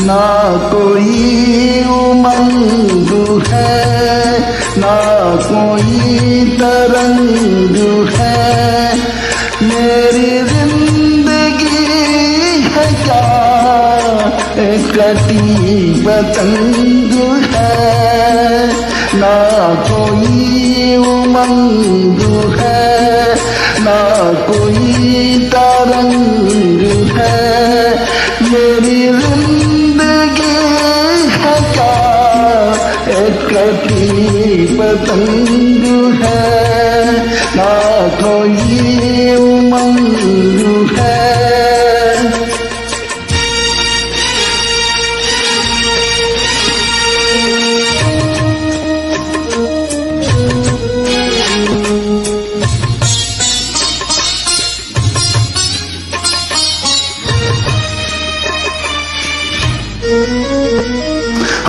ना कोई उमंग है, ना कोई तरंग है। मेरी जिंदगी है क्या एक कटी पतंग है, ना कोई उमंग है, ना कोई तरंग है। मेरी जिंदगी है क्या एक कटी पतंग है, ना कोई उमंग है।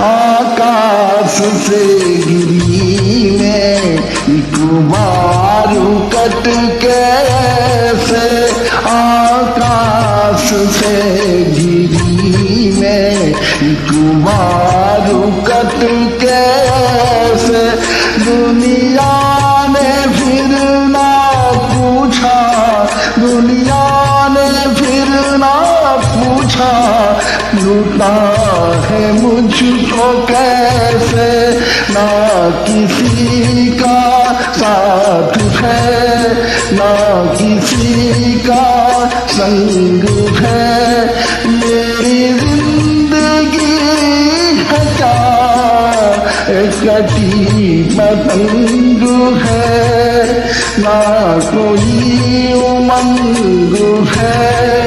आकाश से गिरी मैं एक बार कट कैसे, आकाश से गिरी मैं एक बार कट कैसे। दुनिया ने फिर ना पूछा, दुनिया ने फिर ना पूछा लूटा है मुझको कैसे। ना किसी का साथ है, ना किसी का संग है। मेरी जिंदगी है क्या एक कटी पतंग है, ना कोई उमंग है।